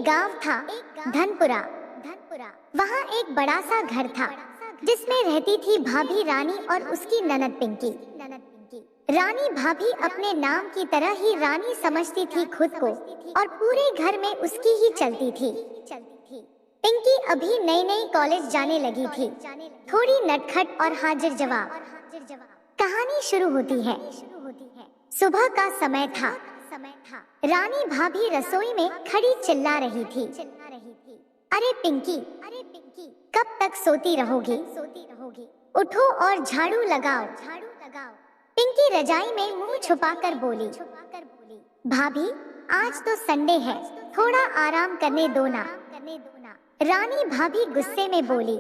एक गांव था, धनपुरा। वहाँ एक बड़ा सा घर था जिसमें रहती थी भाभी रानी और उसकी ननद पिंकी। रानी भाभी अपने नाम की तरह ही रानी समझती थी खुद को और पूरे घर में उसकी ही चलती थी। पिंकी अभी नई नई कॉलेज जाने लगी थी, थोड़ी नटखट और हाजिर जवाब। कहानी शुरू होती है। सुबह का समय था। रानी भाभी रसोई में खड़ी चिल्ला रही थी, अरे पिंकी, कब तक सोती रहोगी? उठो और झाड़ू लगाओ। पिंकी रजाई में मुंह छुपाकर बोली, भाभी आज तो संडे है, थोड़ा आराम करने दो ना। रानी भाभी गुस्से में बोली,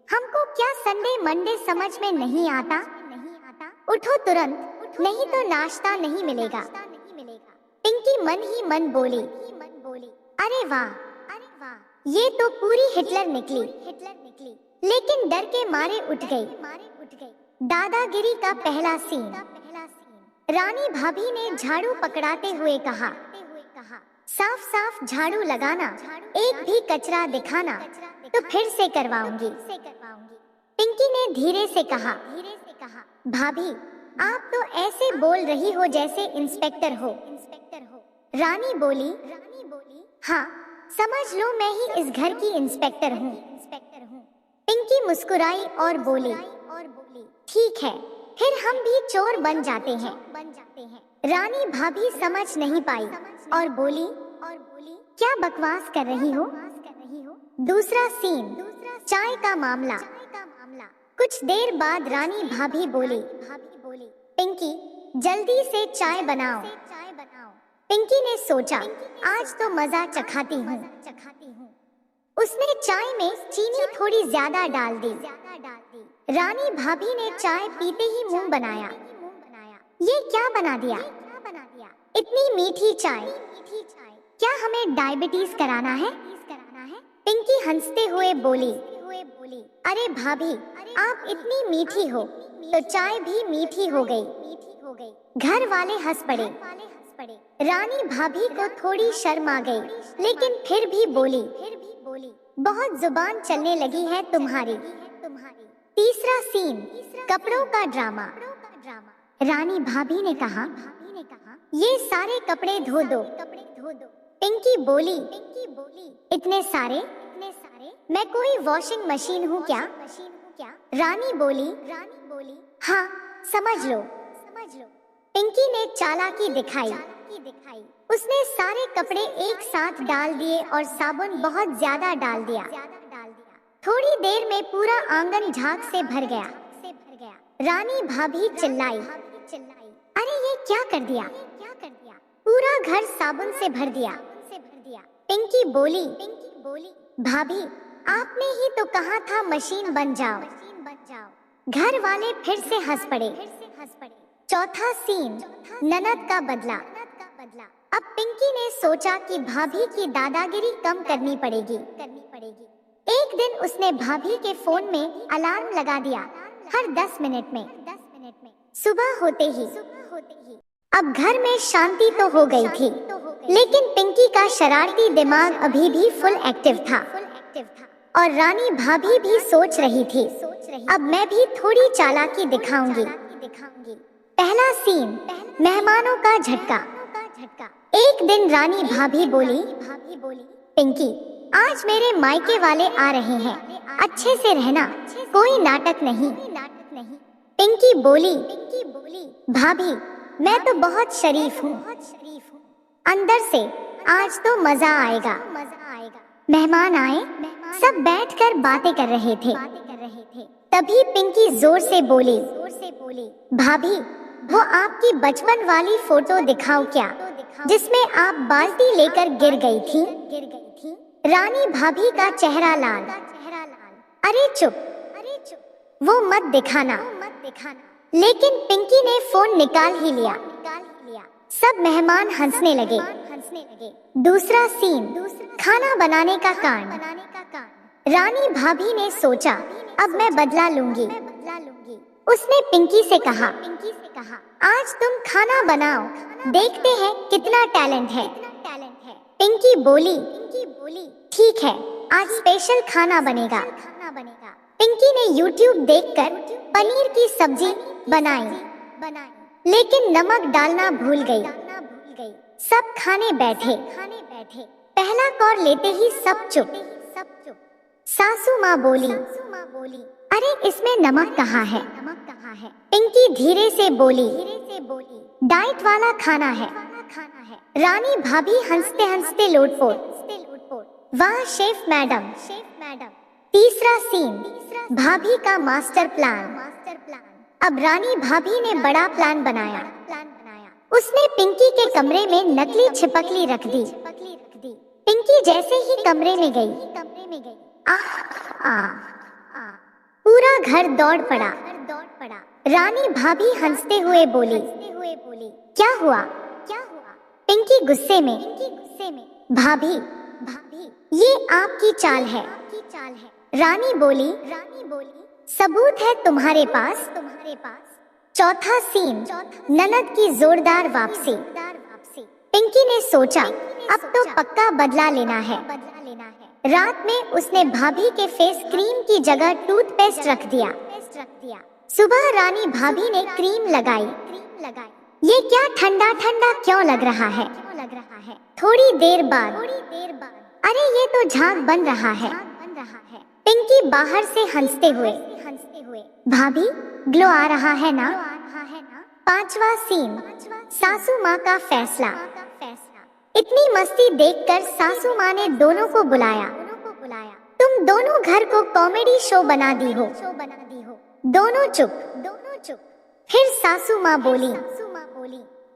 हमको क्या संडे मंडे समझ में नहीं आता? उठो तुरंत, नहीं तो नाश्ता नहीं मिलेगा। पिंकी मन ही मन बोली, अरे वाह, ये तो पूरी हिटलर निकली। लेकिन डर के मारे उठ गई। दादागिरी का पहला सीन। रानी भाभी ने झाड़ू पकड़ाते हुए कहा, साफ साफ झाड़ू लगाना, एक भी कचरा दिखाना तो फिर से करवाऊंगी। पिंकी ने धीरे से कहा, भाभी आप तो ऐसे बोल रही हो जैसे इंस्पेक्टर हो। रानी बोली, हाँ समझ लो मैं ही इस घर की इंस्पेक्टर हूँ। पिंकी मुस्कुराई और बोली, ठीक है, फिर हम भी चोर बन जाते हैं। रानी भाभी समझ नहीं पाई और बोली, क्या बकवास कर रही हो? दूसरा सीन, चाय का मामला। कुछ देर बाद रानी भाभी बोली, पिंकी जल्दी से चाय बनाओ। पिंकी ने सोचा, आज तो मजा चखाती हूँ। उसने चाय में चीनी थोड़ी ज्यादा डाल दी। रानी भाभी ने चाय पीते ही मुंह बनाया, ये क्या बना दिया? इतनी मीठी चाय, क्या हमें डायबिटीज कराना है? पिंकी हंसते हुए बोली, अरे भाभी आप इतनी मीठी हो तो चाय भी मीठी हो गई। घर वाले हंस पड़े। रानी भाभी को थोड़ी शर्म आ गई, लेकिन फिर भी बोली, बहुत जुबान चलने लगी है तुम्हारी। तीसरा सीन, कपड़ों का ड्रामा। रानी भाभी ने कहा, ये सारे कपड़े धो दो। पिंकी बोली, इतने सारे? मैं कोई वॉशिंग मशीन हूँ क्या? रानी बोली, हाँ समझ लो। पिंकी ने चालाकी दिखाई। उसने सारे कपड़े एक साथ डाल दिए और साबुन बहुत ज्यादा डाल दिया। थोड़ी देर में पूरा आंगन झाग से भर गया। रानी भाभी चिल्लाई, अरे ये क्या कर दिया? पूरा घर साबुन से भर दिया। पिंकी बोली, भाभी आपने ही तो कहा था मशीन बन जाओ। घर वाले फिर से हंस पड़े। चौथा सीन, ननद का बदला। अब पिंकी ने सोचा कि भाभी की दादागिरी कम करनी पड़ेगी। एक दिन उसने भाभी के फोन में अलार्म लगा दिया, हर 10 मिनट में। सुबह होते ही अब घर में शांति तो हो गई थी, लेकिन पिंकी का शरारती दिमाग अभी भी फुल एक्टिव था। और रानी भाभी भी सोच रही थी, अब मैं भी थोड़ी चालाकी दिखाऊंगी। पहला सीन, मेहमानों का झटका। एक दिन रानी भाभी बोली, पिंकी आज मेरे मायके वाले आ रहे हैं, अच्छे से रहना, कोई नाटक नहीं। पिंकी बोली, भाभी मैं तो बहुत शरीफ हूँ। अंदर से, आज तो मजा आएगा। मेहमान आए, सब बैठकर बातें कर रहे थे। तभी पिंकी जोर से बोली, भाभी वो आपकी बचपन वाली फोटो दिखाओ क्या, जिसमें आप बाल्टी लेकर गिर गई थी। रानी भाभी का चेहरा लाल। अरे चुप, वो मत दिखाना। लेकिन पिंकी ने फोन निकाल ही लिया। सब मेहमान हंसने लगे। दूसरा सीन, खाना बनाने का कांड। रानी भाभी ने सोचा, अब मैं बदला लूंगी। उसने पिंकी से कहा, आज तुम खाना बनाओ, देखते हैं कितना टैलेंट है। पिंकी बोली, ठीक है, आज स्पेशल खाना बनेगा। पिंकी ने YouTube देखकर पनीर की सब्जी बनाई, लेकिन नमक डालना भूल गई। सब खाने बैठे। पहला कौर लेते ही सब चुप। सासू माँ बोली, अरे इसमें नमक कहाँ है? पिंकी धीरे से बोली, डाइट वाला खाना है। रानी भाभी हंसते हंसते लोटपोट। वाह शेफ मैडम। तीसरा सीन, भाभी का मास्टर प्लान। अब रानी भाभी ने बड़ा प्लान बनाया। उसने पिंकी के कमरे में नकली छिपकली रख दी। पिंकी जैसे ही कमरे में गई, पूरा घर दौड़ पड़ा। रानी भाभी हंसते हुए बोली, क्या हुआ? पिंकी गुस्से में, भाभी ये आपकी चाल है। रानी बोली, सबूत है तुम्हारे पास? चौथा सीन, ननद की जोरदार वापसी। पिंकी ने सोचा अब तो पक्का बदला लेना है। रात में उसने भाभी के फेस क्रीम की जगह टूथपेस्ट रख दिया। सुबह रानी भाभी ने क्रीम लगाई। ये क्या ठंडा ठंडा क्यों लग रहा है? थोड़ी देर बाद, अरे ये तो झाग बन रहा है। पिंकी बाहर से हंसते हुए, भाभी ग्लो आ रहा है ना? पांचवा सीन, सासू माँ का फैसला। इतनी मस्ती देखकर सासू माँ ने दोनों को बुलाया। तुम दोनों घर को कॉमेडी शो बना दी हो। दोनों चुप। फिर सासू माँ बोली,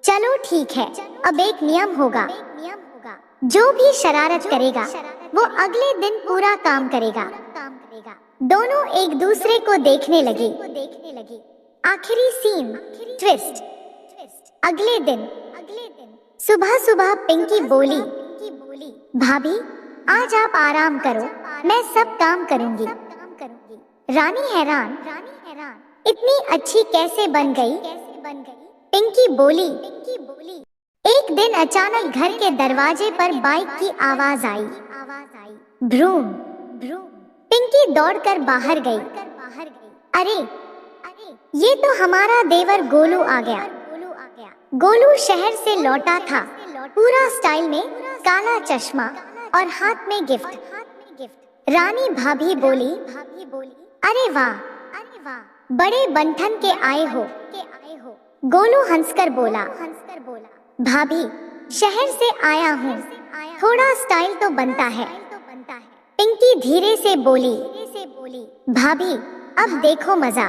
चलो ठीक है, अब एक नियम होगा। जो भी शरारत करेगा वो अगले दिन पूरा काम करेगा। दोनों एक दूसरे को देखने लगी। आखिरी सीन, ट्विस्ट। अगले दिन सुबह सुबह पिंकी बोली, भाभी आज आप आराम करो, मैं सब काम करूंगी। रानी हैरान, इतनी अच्छी कैसे बन गई? पिंकी बोली, एक दिन अचानक घर के दरवाजे पर बाइक की आवाज आई। भ्रूम। पिंकी दौड़कर बाहर गई। अरे ये तो हमारा देवर गोलू आ गया। गोलू शहर से लौटा था, पूरा स्टाइल में, काला चश्मा और हाथ में गिफ्ट। रानी भाभी बोली, अरे वाह, बड़े बंठन के आए हो। गोलू हंसकर बोला, भाभी शहर से आया हूँ, थोड़ा स्टाइल तो बनता है। पिंकी धीरे से बोली, भाभी अब देखो मजा,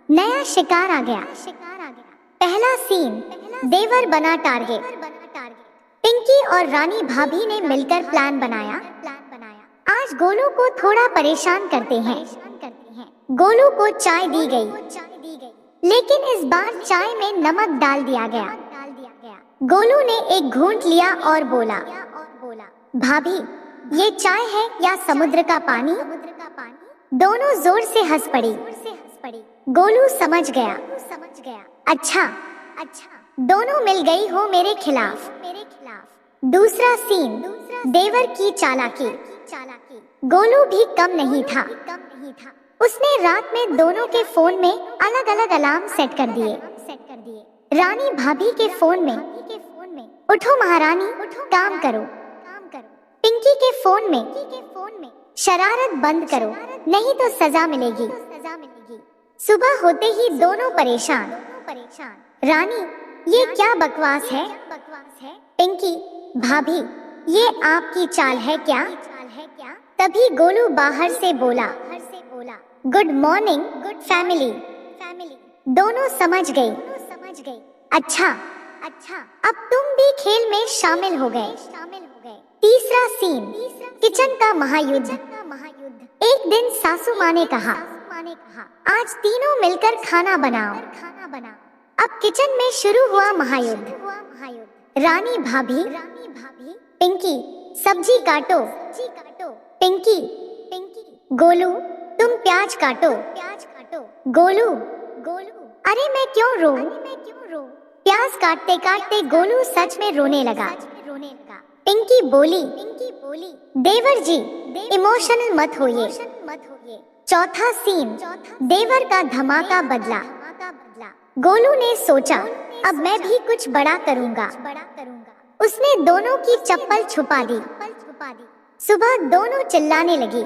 नया शिकार आ गया। पहला सीन, देवर बना टारगेट। पिंकी और रानी भाभी ने मिलकर प्लान बनाया। आज गोलू को थोड़ा परेशान करते हैं। गोलू को चाय दी गई, लेकिन इस बार चाय में नमक डाल दिया गया। गोलू ने एक घूंट लिया और बोला, भाभी ये चाय है या समुद्र का पानी? दोनों जोर से हंस पड़ी। गोलू समझ गया। अच्छा, दोनों मिल गई हो मेरे खिलाफ। दूसरा सीन, देवर की चालाकी। गोलू भी कम नहीं था। उसने रात में दोनों के फोन में अलग अलग अलार्म सेट कर दिए। रानी भाभी के फोन में, उठो महारानी, काम करो। पिंकी के फोन में, शरारत बंद करो, नहीं तो सजा मिलेगी। सुबह होते ही दोनों परेशान। रानी, ये क्या बकवास है? पिंकी, भाभी ये आपकी चाल है क्या? तभी गोलू बाहर से बोला, गुड मॉर्निंग गुड फैमिली। दोनों समझ गई। अच्छा, अब तुम भी खेल में शामिल हो गए। तीसरा सीन, किचन का महायुद्ध। एक दिन सासू माँ ने कहा, आज तीनों मिलकर खाना बनाओ। अब किचन में शुरू हुआ महायुद्ध। रानी भाभी, पिंकी सब्जी काटो। पिंकी, गोलू तुम प्याज काटो। गोलू, अरे मैं क्यों रोऊं? प्याज काटते काटते गोलू सच में रोने लगा। पिंकी बोली, देवर जी इमोशनल मत होइए। चौथा सीन, देवर का धमाका बदला। गोलू ने सोचा अब मैं भी कुछ बड़ा करूंगा। उसने दोनों की चप्पल छुपा दी। सुबह दोनों चिल्लाने लगी,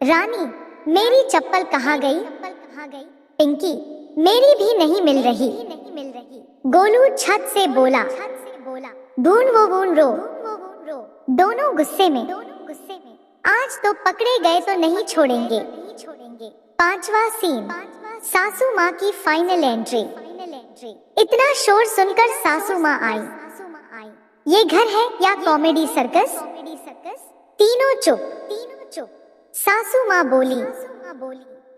रानी मेरी चप्पल कहाँ गई? पिंकी मेरी भी नहीं मिल रही। गोलू छत से बोला, ढूंढ रो। दोनों गुस्से में, आज तो पकड़े गए तो नहीं छोड़ेंगे। पांचवा सीन, सासू माँ की फाइनल एंट्री। इतना शोर सुनकर सासू माँ आई। ये घर है या कॉमेडी सर्कस? तीनों चुप। सासू माँ बोली,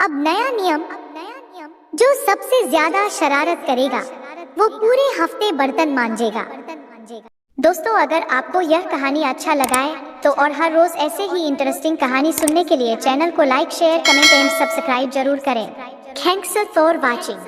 अब नया नियम, जो सबसे ज्यादा शरारत करेगा वो पूरे हफ्ते बर्तन मांजेगा। दोस्तों अगर आपको यह कहानी अच्छा लगा है तो और हर रोज ऐसे ही इंटरेस्टिंग कहानी सुनने के लिए चैनल को like, share, comment and subscribe जरूर करें। Thanks for watching.